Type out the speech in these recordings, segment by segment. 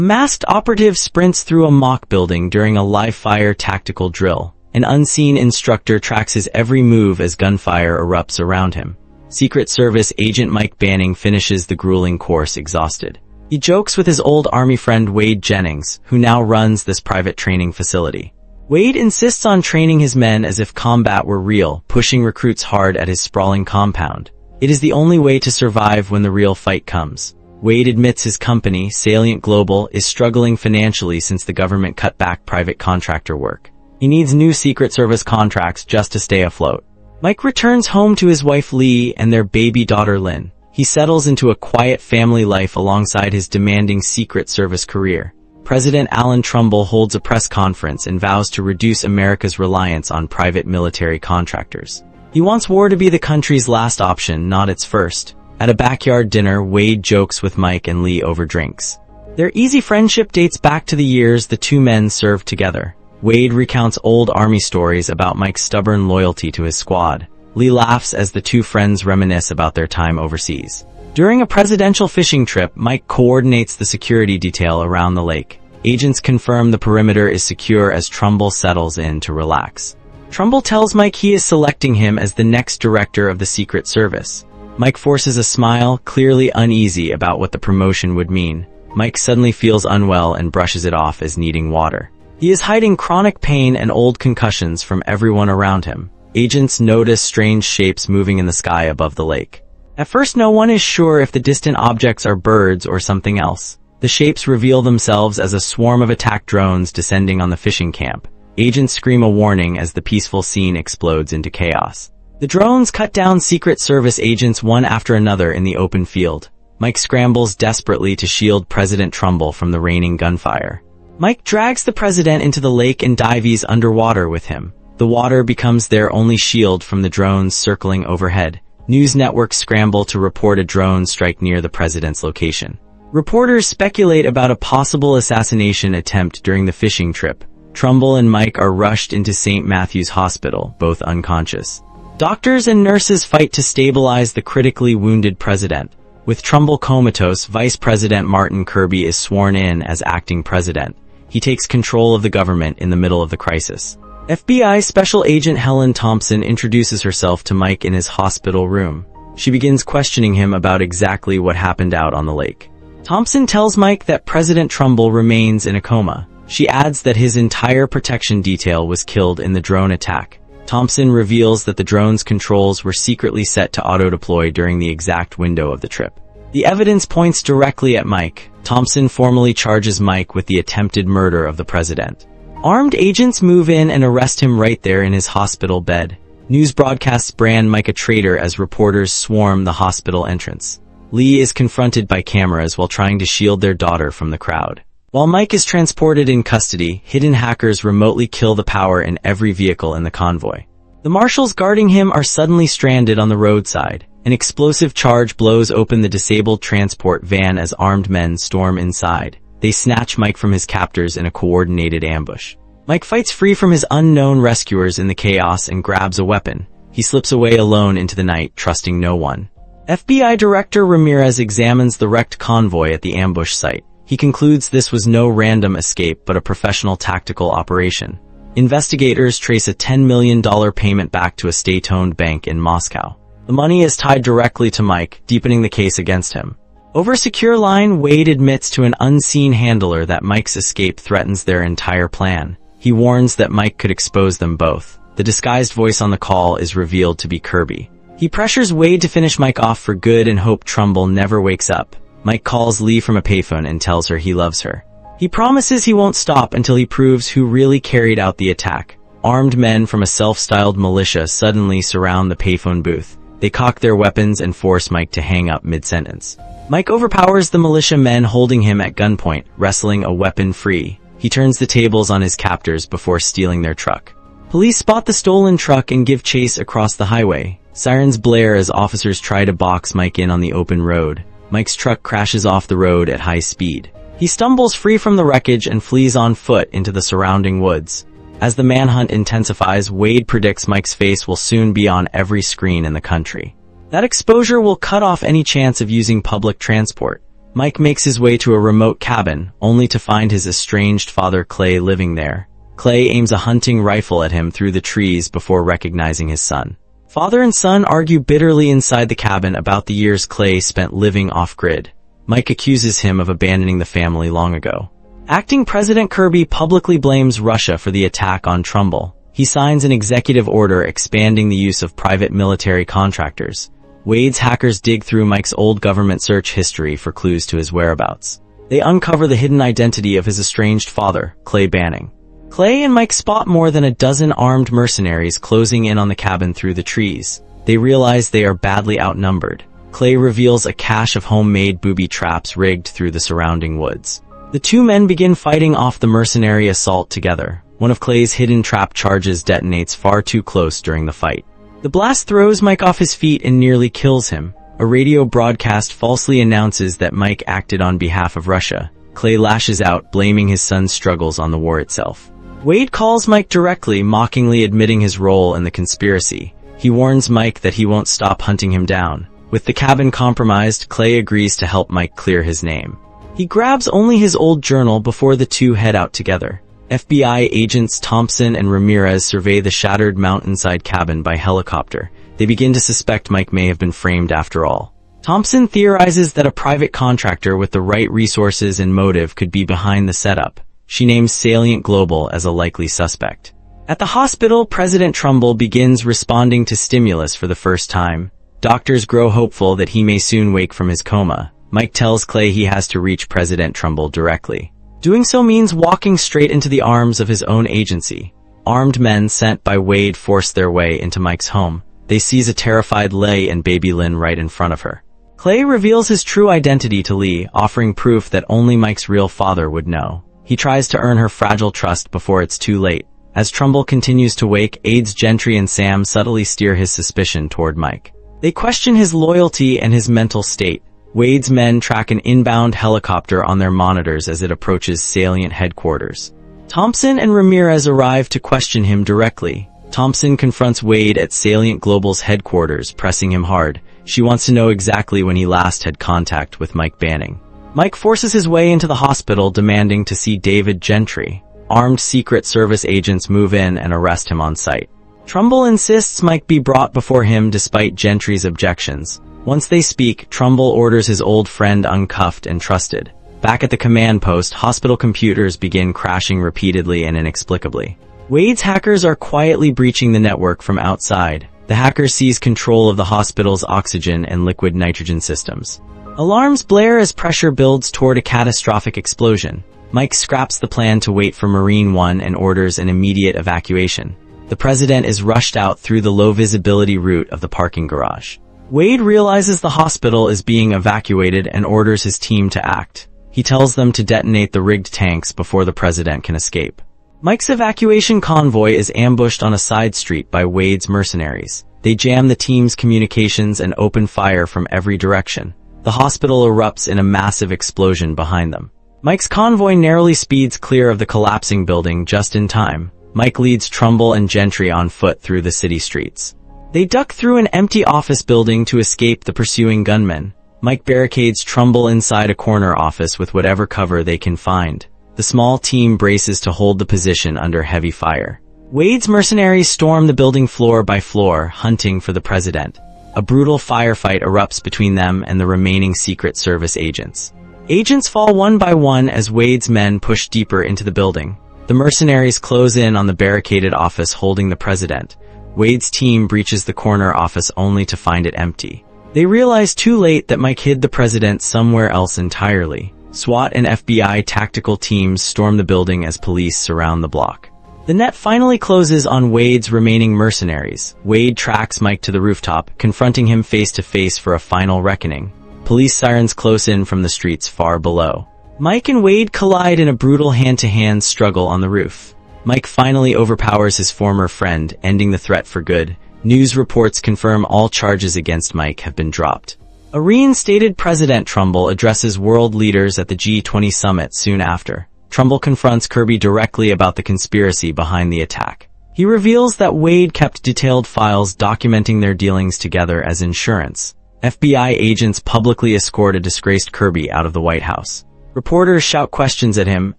A masked operative sprints through a mock building during a live-fire tactical drill. An unseen instructor tracks his every move as gunfire erupts around him. Secret Service agent Mike Banning finishes the grueling course exhausted. He jokes with his old Army friend Wade Jennings, who now runs this private training facility. Wade insists on training his men as if combat were real, pushing recruits hard at his sprawling compound. It is the only way to survive when the real fight comes. Wade admits his company, Salient Global, is struggling financially since the government cut back private contractor work. He needs new Secret Service contracts just to stay afloat. Mike returns home to his wife Lee and their baby daughter Lynn. He settles into a quiet family life alongside his demanding Secret Service career. President Alan Trumbull holds a press conference and vows to reduce America's reliance on private military contractors. He wants war to be the country's last option, not its first. At a backyard dinner, Wade jokes with Mike and Lee over drinks. Their easy friendship dates back to the years the two men served together. Wade recounts old Army stories about Mike's stubborn loyalty to his squad. Lee laughs as the two friends reminisce about their time overseas. During a presidential fishing trip, Mike coordinates the security detail around the lake. Agents confirm the perimeter is secure as Trumbull settles in to relax. Trumbull tells Mike he is selecting him as the next director of the Secret Service. Mike forces a smile, clearly uneasy about what the promotion would mean. Mike suddenly feels unwell and brushes it off as needing water. He is hiding chronic pain and old concussions from everyone around him. Agents notice strange shapes moving in the sky above the lake. At first, no one is sure if the distant objects are birds or something else. The shapes reveal themselves as a swarm of attack drones descending on the fishing camp. Agents scream a warning as the peaceful scene explodes into chaos. The drones cut down Secret Service agents one after another in the open field. Mike scrambles desperately to shield President Trumbull from the raining gunfire. Mike drags the president into the lake and dives underwater with him. The water becomes their only shield from the drones circling overhead. News networks scramble to report a drone strike near the president's location. Reporters speculate about a possible assassination attempt during the fishing trip. Trumbull and Mike are rushed into St. Matthew's Hospital, both unconscious. Doctors and nurses fight to stabilize the critically wounded president. With Trumbull comatose, Vice President Martin Kirby is sworn in as acting president. He takes control of the government in the middle of the crisis. FBI Special Agent Helen Thompson introduces herself to Mike in his hospital room. She begins questioning him about exactly what happened out on the lake. Thompson tells Mike that President Trumbull remains in a coma. She adds that his entire protection detail was killed in the drone attack. Thompson reveals that the drone's controls were secretly set to auto-deploy during the exact window of the trip. The evidence points directly at Mike. Thompson formally charges Mike with the attempted murder of the president. Armed agents move in and arrest him right there in his hospital bed. News broadcasts brand Mike a traitor as reporters swarm the hospital entrance. Lee is confronted by cameras while trying to shield their daughter from the crowd. While Mike is transported in custody, hidden hackers remotely kill the power in every vehicle in the convoy. The marshals guarding him are suddenly stranded on the roadside. An explosive charge blows open the disabled transport van as armed men storm inside. They snatch Mike from his captors in a coordinated ambush. Mike fights free from his unknown rescuers in the chaos and grabs a weapon. He slips away alone into the night, trusting no one. FBI Director Ramirez examines the wrecked convoy at the ambush site. He concludes this was no random escape but a professional tactical operation. Investigators trace a $10 million payment back to a state-owned bank in Moscow. The money is tied directly to Mike, deepening the case against him. Over a secure line, Wade admits to an unseen handler that Mike's escape threatens their entire plan. He warns that Mike could expose them both. The disguised voice on the call is revealed to be Kirby. He pressures Wade to finish Mike off for good and hope Trumbull never wakes up. Mike calls Lee from a payphone and tells her he loves her. He promises he won't stop until he proves who really carried out the attack. Armed men from a self-styled militia suddenly surround the payphone booth. They cock their weapons and force Mike to hang up mid-sentence. Mike overpowers the militia men holding him at gunpoint, wrestling a weapon free. He turns the tables on his captors before stealing their truck. Police spot the stolen truck and give chase across the highway. Sirens blare as officers try to box Mike in on the open road. Mike's truck crashes off the road at high speed. He stumbles free from the wreckage and flees on foot into the surrounding woods. As the manhunt intensifies, Wade predicts Mike's face will soon be on every screen in the country. That exposure will cut off any chance of using public transport. Mike makes his way to a remote cabin, only to find his estranged father Clay living there. Clay aims a hunting rifle at him through the trees before recognizing his son. Father and son argue bitterly inside the cabin about the years Clay spent living off-grid. Mike accuses him of abandoning the family long ago. Acting President Kirby publicly blames Russia for the attack on Trumbull. He signs an executive order expanding the use of private military contractors. Wade's hackers dig through Mike's old government search history for clues to his whereabouts. They uncover the hidden identity of his estranged father, Clay Banning. Clay and Mike spot more than a dozen armed mercenaries closing in on the cabin through the trees. They realize they are badly outnumbered. Clay reveals a cache of homemade booby traps rigged through the surrounding woods. The two men begin fighting off the mercenary assault together. One of Clay's hidden trap charges detonates far too close during the fight. The blast throws Mike off his feet and nearly kills him. A radio broadcast falsely announces that Mike acted on behalf of Russia. Clay lashes out, blaming his son's struggles on the war itself. Wade calls Mike directly, mockingly admitting his role in the conspiracy. He warns Mike that he won't stop hunting him down. With the cabin compromised, Clay agrees to help Mike clear his name. He grabs only his old journal before the two head out together. FBI agents Thompson and Ramirez survey the shattered mountainside cabin by helicopter. They begin to suspect Mike may have been framed after all. Thompson theorizes that a private contractor with the right resources and motive could be behind the setup. She names Salient Global as a likely suspect. At the hospital, President Trumbull begins responding to stimulus for the first time. Doctors grow hopeful that he may soon wake from his coma. Mike tells Clay he has to reach President Trumbull directly. Doing so means walking straight into the arms of his own agency. Armed men sent by Wade force their way into Mike's home. They seize a terrified Leigh and baby Lynn right in front of her. Clay reveals his true identity to Leigh, offering proof that only Mike's real father would know. He tries to earn her fragile trust before it's too late. As Trumbull continues to wake, aides Gentry and Sam subtly steer his suspicion toward Mike. They question his loyalty and his mental state. Wade's men track an inbound helicopter on their monitors as it approaches Salient headquarters. Thompson and Ramirez arrive to question him directly. Thompson confronts Wade at Salient Global's headquarters, pressing him hard. She wants to know exactly when he last had contact with Mike Banning. Mike forces his way into the hospital, demanding to see David Gentry. Armed Secret Service agents move in and arrest him on sight. Trumbull insists Mike be brought before him despite Gentry's objections. Once they speak, Trumbull orders his old friend uncuffed and trusted. Back at the command post, hospital computers begin crashing repeatedly and inexplicably. Wade's hackers are quietly breaching the network from outside. The hackers seize control of the hospital's oxygen and liquid nitrogen systems. Alarms blare as pressure builds toward a catastrophic explosion. Mike scraps the plan to wait for Marine One and orders an immediate evacuation. The president is rushed out through the low-visibility route of the parking garage. Wade realizes the hospital is being evacuated and orders his team to act. He tells them to detonate the rigged tanks before the president can escape. Mike's evacuation convoy is ambushed on a side street by Wade's mercenaries. They jam the team's communications and open fire from every direction. The hospital erupts in a massive explosion behind them. Mike's convoy narrowly speeds clear of the collapsing building just in time. Mike leads Trumbull and Gentry on foot through the city streets. They duck through an empty office building to escape the pursuing gunmen. Mike barricades Trumbull inside a corner office with whatever cover they can find. The small team braces to hold the position under heavy fire. Wade's mercenaries storm the building floor by floor, hunting for the president. A brutal firefight erupts between them and the remaining Secret Service agents. Agents fall one by one as Wade's men push deeper into the building. The mercenaries close in on the barricaded office holding the president. Wade's team breaches the corner office only to find it empty. They realize too late that Mike hid the president somewhere else entirely. SWAT and FBI tactical teams storm the building as police surround the block. The net finally closes on Wade's remaining mercenaries. Wade tracks Mike to the rooftop, confronting him face to face for a final reckoning. Police sirens close in from the streets far below. Mike and Wade collide in a brutal hand-to-hand struggle on the roof. Mike finally overpowers his former friend, ending the threat for good. News reports confirm all charges against Mike have been dropped. A reinstated President Trumbull addresses world leaders at the G20 summit soon after. Trumbull confronts Kirby directly about the conspiracy behind the attack. He reveals that Wade kept detailed files documenting their dealings together as insurance. FBI agents publicly escort a disgraced Kirby out of the White House. Reporters shout questions at him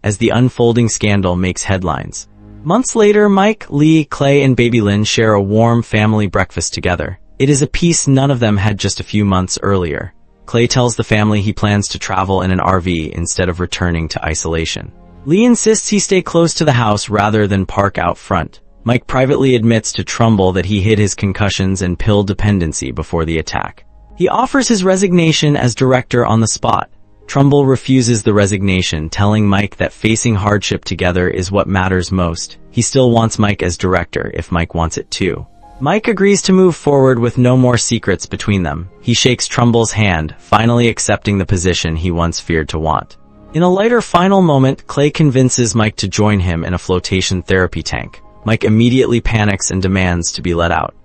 as the unfolding scandal makes headlines. Months later, Mike, Lee, Clay, and Baby Lynn share a warm family breakfast together. It is a peace none of them had just a few months earlier. Clay tells the family he plans to travel in an RV instead of returning to isolation. Lee insists he stay close to the house rather than park out front. Mike privately admits to Trumbull that he hid his concussions and pill dependency before the attack. He offers his resignation as director on the spot. Trumbull refuses the resignation, telling Mike that facing hardship together is what matters most. He still wants Mike as director if Mike wants it too. Mike agrees to move forward with no more secrets between them. He shakes Trumbull's hand, finally accepting the position he once feared to want. In a lighter final moment, Clay convinces Mike to join him in a flotation therapy tank. Mike immediately panics and demands to be let out.